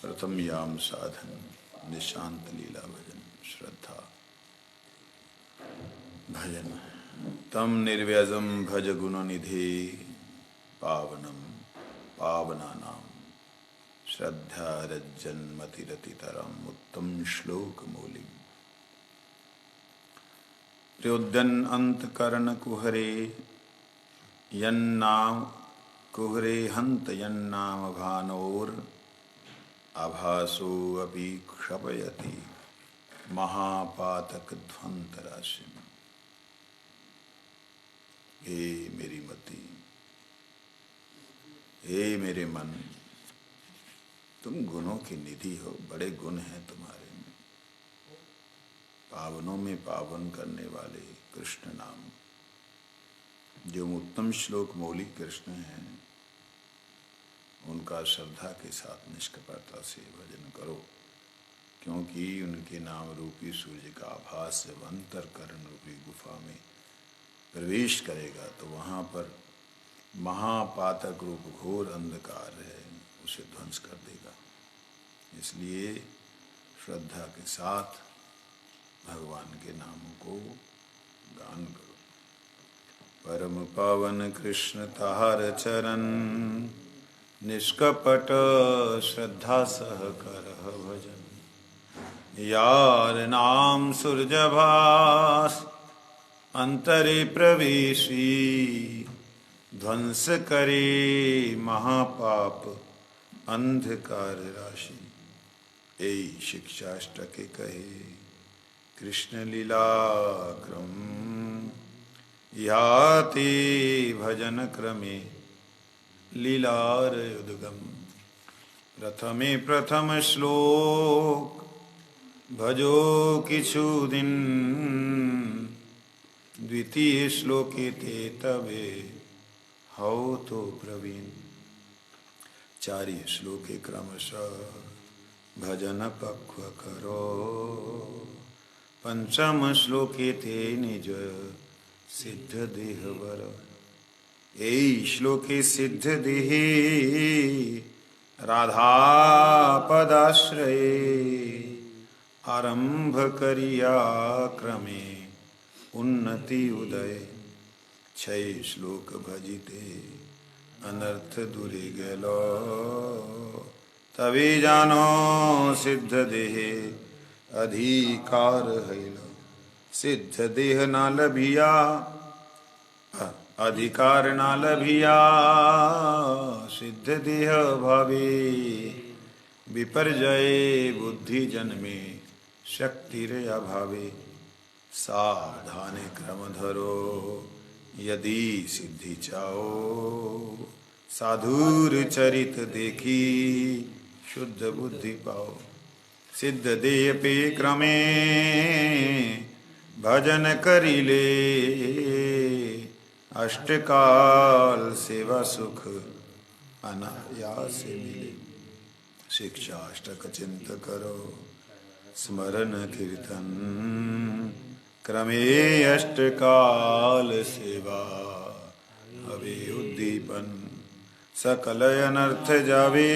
प्रथम याम साधन निशांत लीला भजन श्रद्धा भजन तम निर्व्यजम भज गुण निधि पावनम पावनानाम श्रद्धा रज्जन्मतिरतितरम उत्तम श्लोक मूलिम प्रयोद्यन अंतकरण कुहरे यन्नाम कुहरे हंत यन्नाम भानोर आभासो अपि क्षपयति महापातक ध्वंत राशि। हे मेरी मति, हे मेरे मन, तुम गुणों की निधि हो, बड़े गुण हैं तुम्हारे में। पावनों में पावन करने वाले कृष्ण नाम, जो उत्तम श्लोक मौलिक कृष्ण हैं, उनका श्रद्धा के साथ निष्कपटता से भजन करो, क्योंकि उनके नाम रूपी सूर्य का आभास जब अंतरकरण रूपी गुफा में प्रवेश करेगा तो वहाँ पर महापातक रूप घोर अंधकार है, उसे ध्वंस कर देगा। इसलिए श्रद्धा के साथ भगवान के नामों को गान करो। परम पावन कृष्ण तार चरण, निष्कपट श्रद्धा सह करह भजन। यार नाम सूर्यभास अंतरे प्रवेशी, ध्वंस करे महापाप अंधकार राशि। यही शिक्षाष्टके कहे कृष्ण लीला क्रम, याति भजन क्रमे लीलार उद्गम। प्रथमे प्रथम श्लोक भजो किछु दिन, द्वितीय श्लोके ते तवे हौ तो प्रवीण। चारि श्लोके क्रमशः भजन पक्व करो, पंचम श्लोके ते निज सिद्ध देह वर। यही श्लोके सिद्ध देहे राधा पदाश्रये, आरंभ करिया क्रमे उन्नति उदय। छय श्लोक भजिते अनर्थ दूरी गेलो, तभी जानो सिद्ध देहे अधिकार हैलो। सिद्ध देह ना लभिया अधिकार ना लभिया, सिद्ध देह भावे विपर्जय बुद्धि जन्मे शक्तिर अभावे। सावधाने क्रम धरो यदि सिद्धि चाओ, साधुर चरित देखी शुद्ध बुद्धि पाओ। सिद्ध देह पे क्रमे भजन करिले, अष्टकाल सेवा सुख अनायास मिले। शिक्षा अष्टक चिंत करो, स्मरण कीर्तन क्रमे अष्टकाल सेवा हवे उद्दीपन। सकल अनर्थ जावे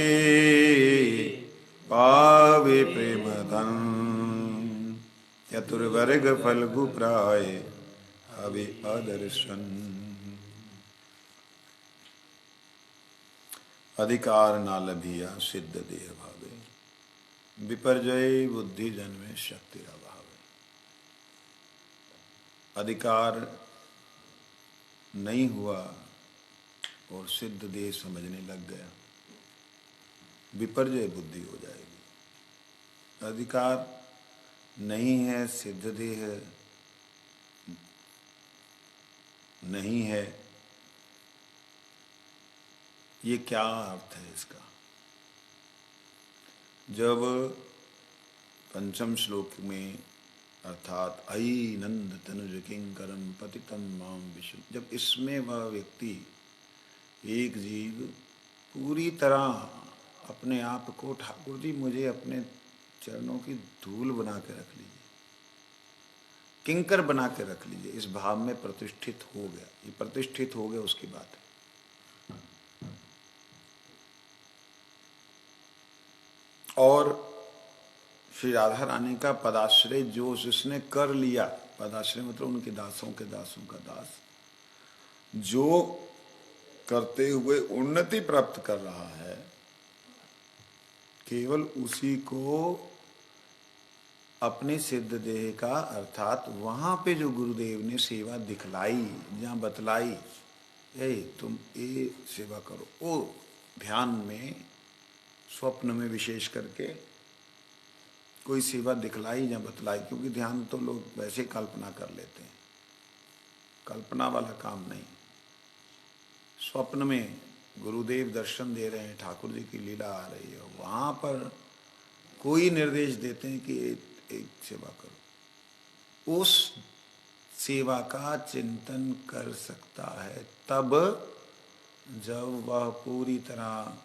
पावे प्रेम धन, चतुर्वर्ग फल्गु प्राय हवे अदर्शन। अधिकार ना लभिया सिद्ध देह भावे, विपर्जय बुद्धि जन्मे शक्ति अभावे। अधिकार नहीं हुआ और सिद्ध देह समझने लग गया, विपर्जय बुद्धि हो जाएगी। अधिकार नहीं है, सिद्ध देह नहीं है, ये क्या अर्थ है इसका? जब पंचम श्लोक में अर्थात अयि नंद तनुज किंकरम पतितम माम विष्णु, जब इसमें वह व्यक्ति एक जीव पूरी तरह अपने आप को ठाकुर जी मुझे अपने चरणों की धूल बना के रख लीजिए, किंकर बना के रख लीजिए, इस भाव में प्रतिष्ठित हो गया। ये प्रतिष्ठित हो गया उसकी बात है। और श्री राधा रानी का पदाश्रय जो जिसने कर लिया, पदाश्रय मतलब उनके दासों के दासों का दास, जो करते हुए उन्नति प्राप्त कर रहा है, केवल उसी को अपने सिद्ध देह का, अर्थात वहां पे जो गुरुदेव ने सेवा दिखलाई, जहाँ बतलाई, यही तुम ये सेवा करो, वो ध्यान में, स्वप्न में विशेष करके कोई सेवा दिखलाई या बतलाई, क्योंकि ध्यान तो लोग वैसे कल्पना कर लेते हैं, कल्पना वाला काम नहीं। स्वप्न में गुरुदेव दर्शन दे रहे हैं, ठाकुर जी की लीला आ रही है, वहां पर कोई निर्देश देते हैं कि एक सेवा करो, उस सेवा का चिंतन कर सकता है तब जब वह पूरी तरह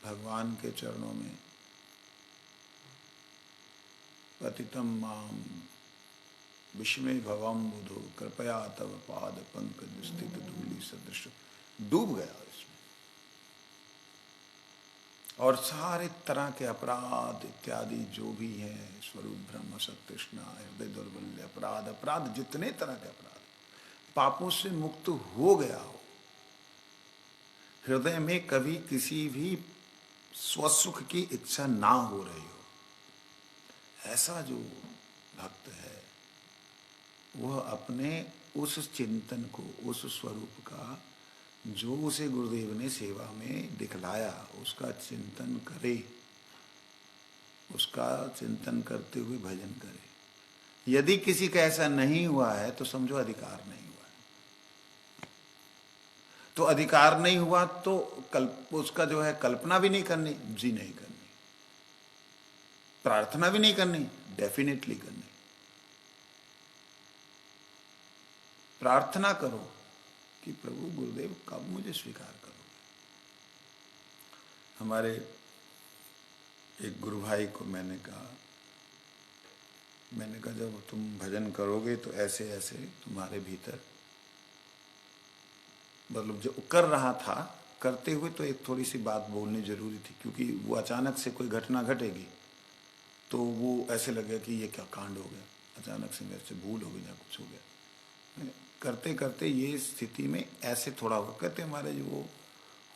भगवान के चरणों में पतितम माम विस्मय भवम बुधो कृपया तव पाद पंकज स्थित धूलि सदृश, डूब गया इसमें, और सारे तरह के अपराध इत्यादि जो भी हैं, स्वरूप ब्रह्म सत्कृष्णा, हृदय दुर्बल्य अपराध, अपराध जितने तरह के अपराध, पापों से मुक्त हो गया हो, हृदय में कभी किसी भी स्वसुख की इच्छा ना हो रही हो, ऐसा जो भक्त है वह अपने उस चिंतन को, उस स्वरूप का जो उसे गुरुदेव ने सेवा में दिखलाया, उसका चिंतन करे, उसका चिंतन करते हुए भजन करे। यदि किसी का ऐसा नहीं हुआ है तो समझो अधिकार नहीं हुआ है। तो अधिकार नहीं हुआ तो उसका जो है कल्पना भी नहीं करनी, जी नहीं करनी, प्रार्थना भी नहीं करनी, डेफिनेटली करनी। प्रार्थना करो कि प्रभु गुरुदेव कब मुझे स्वीकार करोगे। हमारे एक गुरु भाई को मैंने कहा जब तुम भजन करोगे तो ऐसे ऐसे तुम्हारे भीतर, मतलब जो कर रहा था, करते हुए तो एक थोड़ी सी बात बोलनी जरूरी थी, क्योंकि वो अचानक से कोई घटना घटेगी तो वो ऐसे लगेगा कि ये क्या कांड हो गया, अचानक से मेरे से भूल हो गई या कुछ हो गया। करते करते ये स्थिति में ऐसे थोड़ा हो, कहते हमारे जो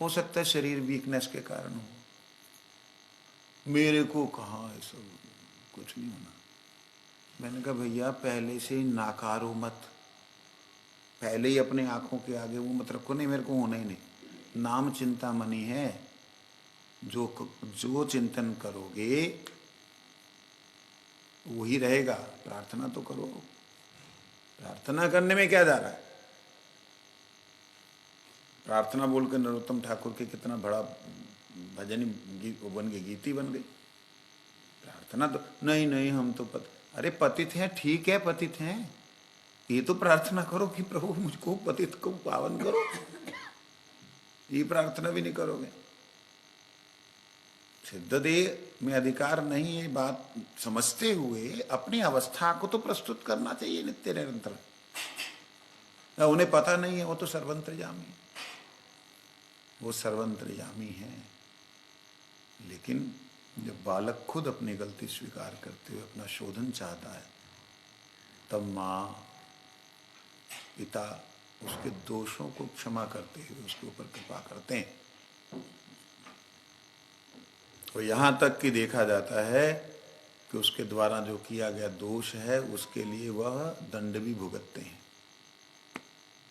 हो सकता है शरीर वीकनेस के कारण हो, मेरे को कहाँ ऐसा कुछ नहीं होना। मैंने कहा भैया पहले से ही नाकारो मत, पहले ही अपने आंखों के आगे वो मत रखो, नहीं मेरे को होना ही नहीं। नाम चिंता मनी है, जो चिंतन करोगे वही रहेगा। प्रार्थना तो करो, प्रार्थना करने में क्या जा रहा है। प्रार्थना बोलकर नरोत्तम ठाकुर के कितना बड़ा भजन बन गई, गीति बन गई। प्रार्थना तो नहीं हम तो अरे पतित हैं, ठीक है पतित हैं, ये तो प्रार्थना करो कि प्रभु मुझको पतित को पावन करो। ये प्रार्थना भी नहीं करोगे। सिद्ध देह में अधिकार नहीं, ये बात समझते हुए अपनी अवस्था को तो प्रस्तुत करना चाहिए नित्य निरंतर। उन्हें पता नहीं है, वो तो सर्वंतर्यामी, वो सर्वंतर्यामी है। लेकिन जब बालक खुद अपनी गलती स्वीकार करते हुए अपना शोधन चाहता है, तब माँ पिता उसके दोषों को क्षमा करते हुए उसके ऊपर कृपा करते हैं। और यहाँ तक कि देखा जाता है कि उसके द्वारा जो किया गया दोष है उसके लिए वह दंड भी भुगतते हैं,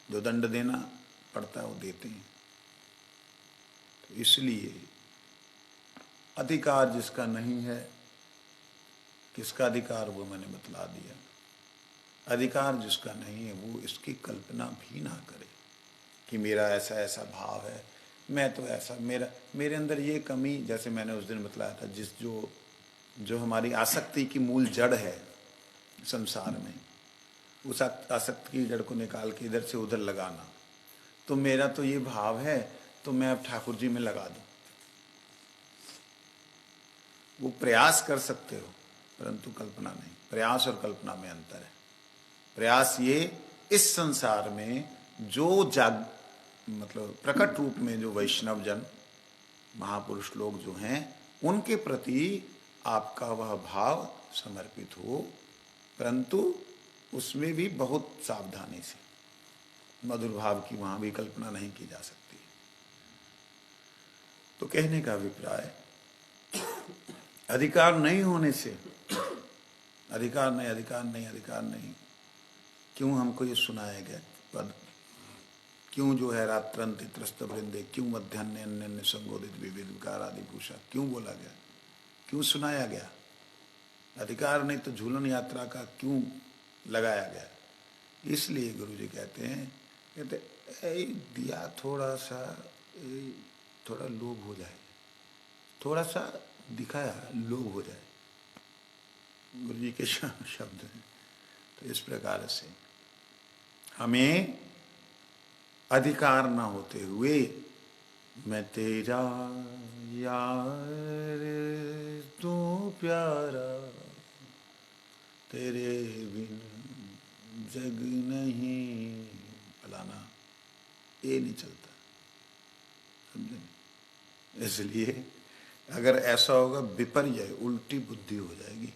जो दंड देना पड़ता है वो देते हैं। तो इसलिए अधिकार जिसका नहीं है, किसका अधिकार वो मैंने बतला दिया। अधिकार जिसका नहीं है वो इसकी कल्पना भी ना करे कि मेरा ऐसा ऐसा भाव है, मैं तो ऐसा, मेरे अंदर ये कमी, जैसे मैंने उस दिन बतलाया था, जो हमारी आसक्ति की मूल जड़ है संसार में, उस आसक्ति की जड़ को निकाल के इधर से उधर लगाना। तो मेरा तो ये भाव है तो मैं अब ठाकुर जी में लगा दूं, वो प्रयास कर सकते हो परंतु कल्पना नहीं। प्रयास और कल्पना में अंतर है। प्रयास ये इस संसार में जो मतलब प्रकट रूप में जो वैष्णव जन महापुरुष लोग जो हैं उनके प्रति आपका वह भाव समर्पित हो, परंतु उसमें भी बहुत सावधानी से। मधुर भाव की वहां भी कल्पना नहीं की जा सकती। तो कहने का अभिप्राय, अधिकार नहीं होने से, अधिकार नहीं, अधिकार नहीं, अधिकार नहीं, क्यों हमको ये सुनाया गया पद? क्यों जो है रात्रंत त्रस्त वृंदे, क्यों मध्यान्ह अन्य संगोदित विविध विकार आदि भूषा, क्यों बोला गया, क्यों सुनाया गया? अधिकार नहीं तो झूलन यात्रा का क्यों लगाया गया? इसलिए गुरु जी कहते हैं, कहते दिया थोड़ा सा, थोड़ा लोभ हो जाए, थोड़ा सा दिखाया लोभ हो जाए, गुरु जी के शब्द हैं। तो इस प्रकार से हमें अधिकार न होते हुए, मैं तेरा यार तू प्यारा, तेरे बिन जग नहीं फलाना, ये नहीं चलता, समझे? इसलिए अगर ऐसा होगा, विपर्य उल्टी बुद्धि हो जाएगी,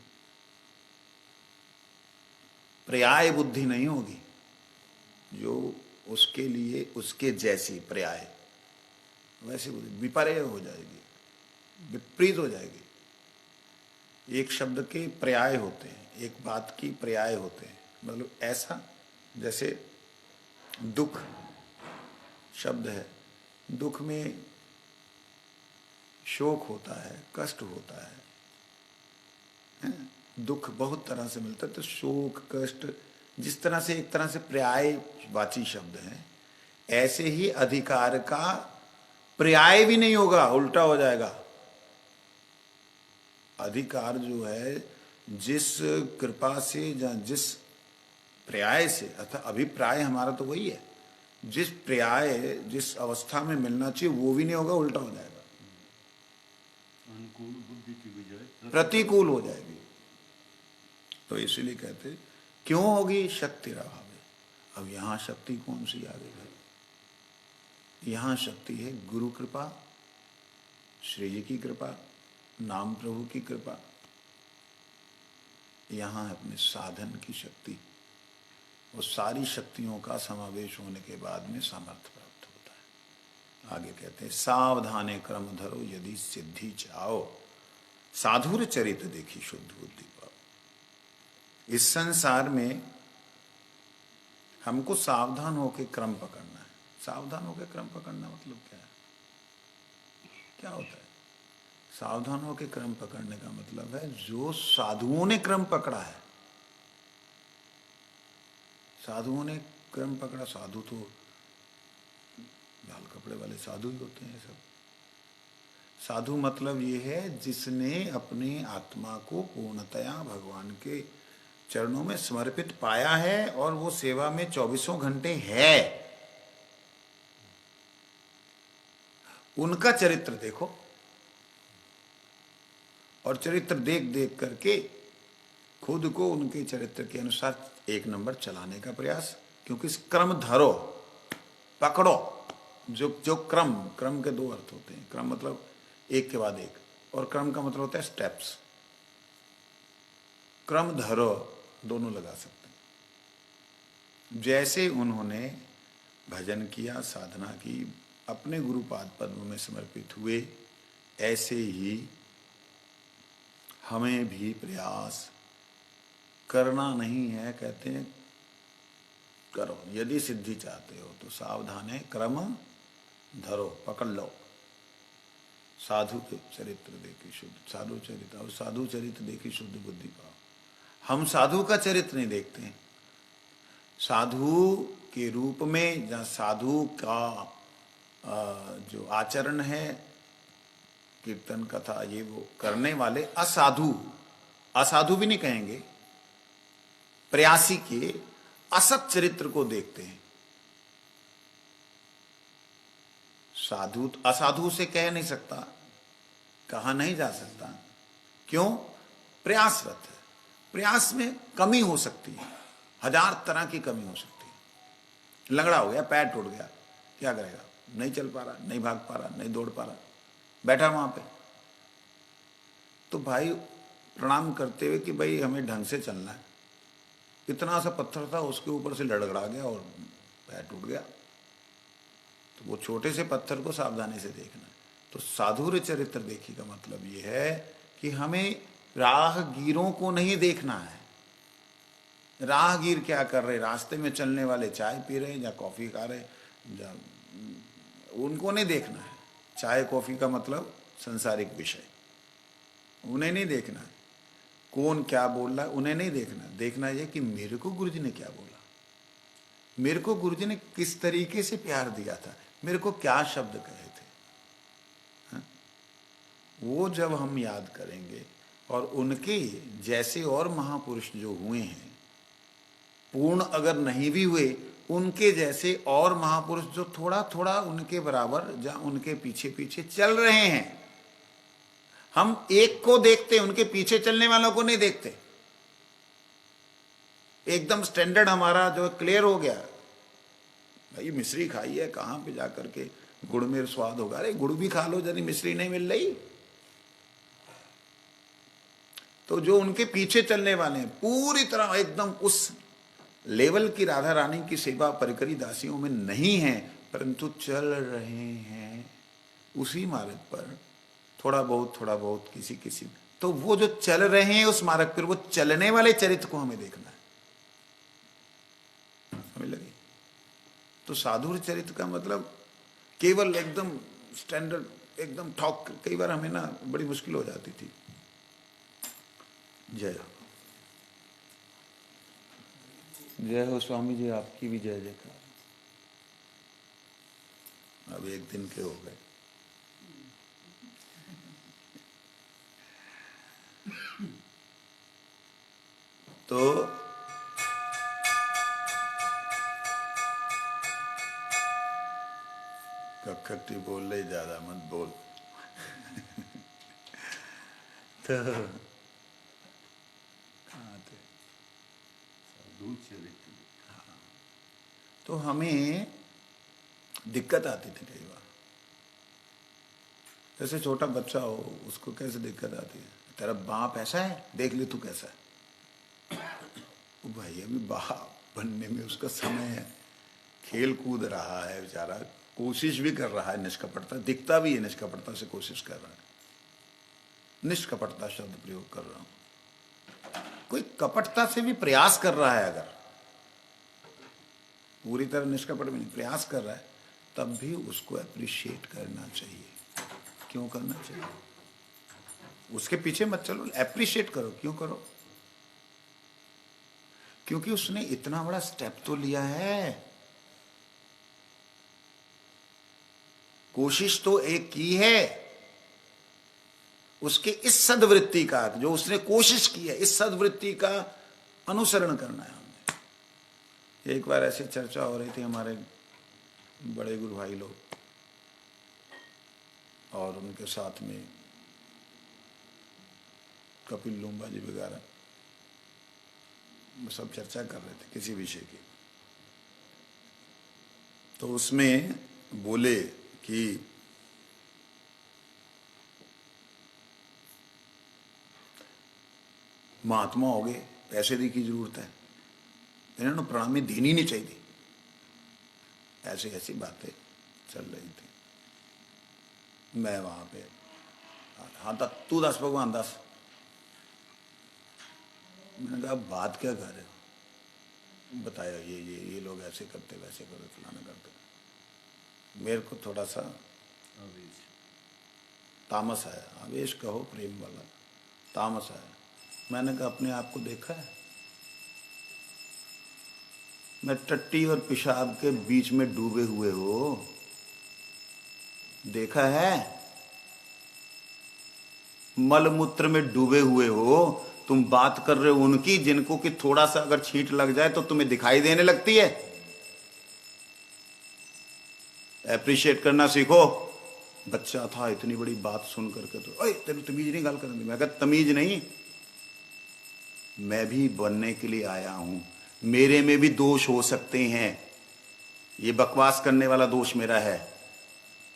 पर्याय बुद्धि नहीं होगी, जो उसके लिए उसके जैसी पर्याय, वैसी बुद्धि विपर्य हो जाएगी, विपरीत हो जाएगी। एक शब्द के पर्याय होते हैं, एक बात की पर्याय होते हैं, मतलब ऐसा जैसे दुख शब्द है, दुख में शोक होता है, कष्ट होता है? दुख बहुत तरह से मिलता है, तो शोक कष्ट जिस तरह से एक तरह से पर्यायवाची शब्द हैं, ऐसे ही अधिकार का पर्याय भी नहीं होगा, उल्टा हो जाएगा। अधिकार जो है जिस कृपा से या जिस पर्याय से, अर्थात अभिप्राय हमारा तो वही है, जिस पर्याय जिस अवस्था में मिलना चाहिए वो भी नहीं होगा, उल्टा हो जाएगा, अनुकूल बुद्धि की बजाय प्रतिकूल हो जाएगी। तो इसीलिए कहते क्यों होगी शक्ति अभाव। अब यहां शक्ति कौन सी आ गई भाई? यहां शक्ति है गुरु कृपा, श्री जी की कृपा, नाम प्रभु की कृपा, यहां है अपने साधन की शक्ति। और सारी शक्तियों का समावेश होने के बाद में सामर्थ्य प्राप्त होता है। आगे कहते हैं, सावधाने क्रम धरो यदि सिद्धि चाहो, साधुर चरित देखी शुद्ध बुद्धि पाओ। इस संसार में हमको सावधान होकर क्रम पकड़ना है। सावधान होकर क्रम पकड़ना मतलब क्या है? क्या होता है सावधान होकर क्रम पकड़ने का मतलब है, जो साधुओं ने क्रम पकड़ा है, साधुओं ने क्रम पकड़ा। साधु तो लाल कपड़े वाले साधु ही होते हैं सब। साधु मतलब ये है जिसने अपनी आत्मा को पूर्णतया भगवान के चरणों में समर्पित पाया है और वो सेवा में 24 घंटे है। उनका चरित्र देखो, और चरित्र देख देख करके खुद को उनके चरित्र के अनुसार एक नंबर चलाने का प्रयास। क्योंकि इस क्रम धरो, पकड़ो। जो क्रम, क्रम के दो अर्थ होते हैं। क्रम मतलब एक के बाद एक, और क्रम का मतलब होता है स्टेप्स। क्रम धरो दोनों लगा सकते हैं। जैसे उन्होंने भजन किया, साधना की, अपने गुरुपाद पद्म में समर्पित हुए, ऐसे ही हमें भी प्रयास करना नहीं है। कहते हैं करो, यदि सिद्धि चाहते हो तो सावधान है, क्रम धरो, पकड़ लो। साधु के चरित्र देखी शुद्ध, साधु चरित्र, और साधु चरित्र देखी शुद्ध बुद्धि पाओ। हम साधु का चरित्र नहीं देखते हैं। साधु के रूप में या साधु का जो आचरण है, कीर्तन कथा ये वो करने वाले असाधु, असाधु भी नहीं कहेंगे, प्रयासी के असत चरित्र को देखते हैं। साधु असाधु से कह नहीं सकता, कहा नहीं जा सकता। क्यों? प्रयासरत है। प्रयास में कमी हो सकती है, 1000 तरह की कमी हो सकती है। लंगड़ा हो गया, पैर टूट गया, क्या करेगा? नहीं चल पा रहा, नहीं भाग पा रहा, नहीं दौड़ पा रहा, बैठा वहां पे। तो भाई प्रणाम करते हुए कि भाई हमें ढंग से चलना है। इतना सा पत्थर था, उसके ऊपर से लड़खड़ा गया और पैर टूट गया। तो वो छोटे से पत्थर को सावधानी से देखना है। तो साधुर्य चरित्र देखी का मतलब ये है कि हमें राहगीरों को नहीं देखना है। राहगीर क्या कर रहे, रास्ते में चलने वाले चाय पी रहे या कॉफी खा रहे, उनको नहीं देखना है। चाय कॉफी का मतलब संसारिक विषय, उन्हें नहीं देखना है। कौन क्या बोल रहा है उन्हें नहीं देखना, देखना यह कि मेरे को गुरुजी ने क्या बोला, मेरे को गुरुजी ने किस तरीके से प्यार दिया था, मेरे को क्या शब्द कहे थे। हा? वो जब हम याद करेंगे और उनके जैसे और महापुरुष जो हुए हैं, पूर्ण अगर नहीं भी हुए, उनके जैसे और महापुरुष जो थोड़ा थोड़ा उनके बराबर या उनके पीछे पीछे चल रहे हैं, हम एक को देखते, उनके पीछे चलने वालों को नहीं देखते। एकदम स्टैंडर्ड हमारा जो क्लियर हो गया, भाई मिश्री खाई है, कहां पे जाकर के गुड़ में स्वाद होगा। अरे गुड़ भी खा लो यदि मिश्री नहीं मिल रही। तो जो उनके पीछे चलने वाले हैं पूरी तरह एकदम उस लेवल की राधा रानी की सेवा परिकरी दासियों में नहीं है, परंतु चल रहे हैं उसी मार्ग पर, थोड़ा बहुत किसी किसी। तो वो जो चल रहे हैं उस मार्ग पर, वो चलने वाले चरित्र को हमें देखना है। हमें लगे तो साधुर चरित्र का मतलब केवल एकदम स्टैंडर्ड, एकदम ठॉक, कई बार हमें ना बड़ी मुश्किल हो जाती थी। जय हो, जय हो स्वामी जी, आपकी भी जय जयकार। अब एक दिन के हो गए। तो कखटी बोल रही, ज्यादा मत बोल। तो कहाँ थे? हाँ, तो हमें दिक्कत आती थी कई बार। जैसे छोटा बच्चा हो, उसको कैसे दिक्कत आती है, तेरा बाप ऐसा है, देख ले तू कैसा है। भाई अभी बाप बनने में उसका समय है, खेल कूद रहा है बेचारा, कोशिश भी कर रहा है, निष्कपटता दिखता भी है, निष्कपटता से कोशिश कर रहा है। निष्कपटता शब्द प्रयोग कर रहा हूं। कोई कपटता से भी प्रयास कर रहा है, अगर पूरी तरह निष्कपट में नहीं प्रयास कर रहा है, तब भी उसको अप्रिशिएट करना चाहिए। क्यों करना चाहिए? उसके पीछे मत चलो, अप्रिशिएट करो। क्यों करो? क्योंकि उसने इतना बड़ा स्टेप तो लिया है, कोशिश तो एक की है। उसके इस सद्वृत्ति का, जो उसने कोशिश की है, इस सद्वृत्ति का अनुसरण करना है हमें। एक बार ऐसी चर्चा हो रही थी, हमारे बड़े गुरु भाई लोग और उनके साथ में कपिल लूम्बा जी वगैरह, सब चर्चा कर रहे थे किसी विषय की। तो उसमें बोले कि महात्मा हो गए, पैसे की जरूरत है, इन्होंने प्रणामी देनी नहीं चाहिए। ऐसी ऐसी बातें चल रही थी। मैं वहां पे, हाँ तू दस भगवान दस। मैंने कहा बात क्या कर रहे हो, बताया ये लोग ऐसे करते, वैसे करते, फलाना करते। मेरे को थोड़ा सा तामस आया, आवेश कहो प्रेम वाला, तामस आया। मैंने कहा अपने आप को देखा है? मैं टट्टी और पेशाब के बीच में डूबे हुए हो, देखा है? मलमूत्र में डूबे हुए हो। तुम बात कर रहे हो उनकी जिनको कि थोड़ा सा अगर छींट लग जाए तो तुम्हें दिखाई देने लगती है। एप्रिशिएट करना सीखो। बच्चा था, इतनी बड़ी बात सुन करके तो अरे तेरे तमीज नहीं गाल करनी। मैं कहता तमीज नहीं, मैं भी बनने के लिए आया हूं, मेरे में भी दोष हो सकते हैं। ये बकवास करने वाला दोष मेरा है,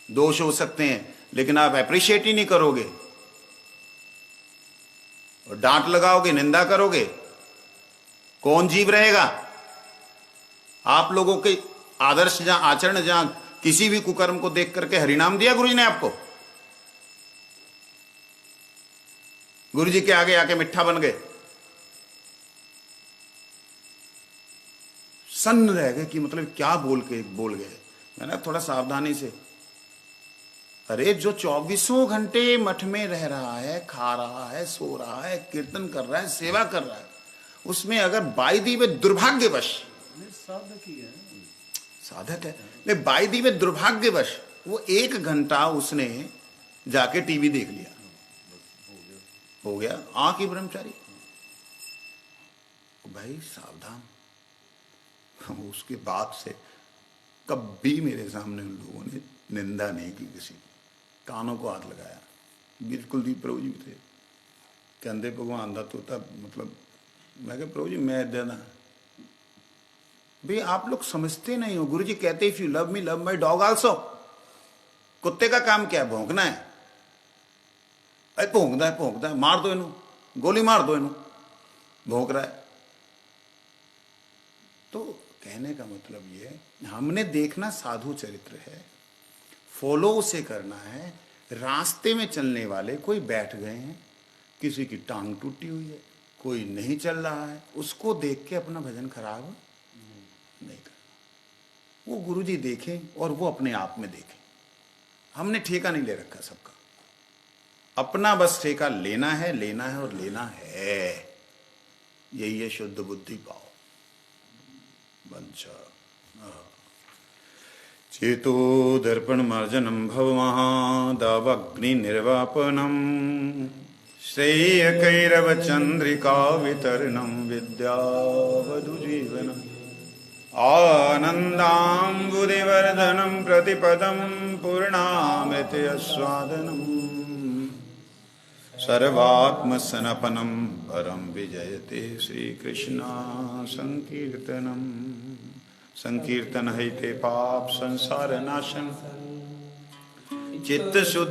दोष हो सकते हैं, लेकिन आप एप्रिशिएट ही नहीं करोगे। और डांट लगाओगे, निंदा करोगे, कौन जीव रहेगा? आप लोगों के आदर्श जहां, आचरण जहां, किसी भी कुकर्म को देख करके हरिनाम दिया गुरु जी ने आपको? गुरु जी के आगे आके मिठ्ठा बन गए, सन्न रह गए कि मतलब क्या बोल गए। मैंने थोड़ा सावधानी से, अरे जो 24 घंटे मठ में रह रहा है, खा रहा है, सो रहा है, कीर्तन कर रहा है, सेवा कर रहा है, उसमें अगर बाई वे दुर्भाग्यवश, साधक है, मैं बाई वे दुर्भाग्यवश वो 1 घंटा उसने जाके टीवी देख लिया, हो गया आंख की ब्रह्मचारी। भाई सावधान। उसके बाद से कभी मेरे सामने उन लोगों ने निंदा नहीं की, किसी कानों को हाथ लगाया। बिल्कुल दीप प्रभु जी थे, कहते भगवान का तोता, मतलब मैं कहा प्रभु जी मैं इदा ना, भाई आप लोग समझते नहीं हो। गुरु जी कहते if you love me love my dog also. कुत्ते का काम क्या है? भौंकना है। अरे भौंकता है, मार दो इन्हों, गोली मार दो इन्हों, भौंक रहा है। तो कहने का मतलब ये, हमने देखना साधु चरित्र है, फॉलो उसे करना है। रास्ते में चलने वाले कोई बैठ गए हैं, किसी की टांग टूटी हुई है, कोई नहीं चल रहा है, उसको देख के अपना भजन खराब नहीं करना। वो गुरु जी देखें और वो अपने आप में देखें। हमने ठेका नहीं ले रखा सबका, अपना बस ठेका लेना है, लेना है और लेना है। यही है शुद्ध बुद्धि पाओ। वंचा चेतो दर्पण मार्जनम भवमहादावग्नि निर्वापनम श्रेयकैरव चंद्रिका वितरणम विद्यावधु जीवनम आनंदाम्बुदिवर्धनम प्रतिपदम पूर्णामृति आस्वादनम सर्वात्मसनपनम परम विजयते श्री कृष्ण संकीर्तनम। संकीर्तन है ते पाप संसार नाशन चित्त शुद्धि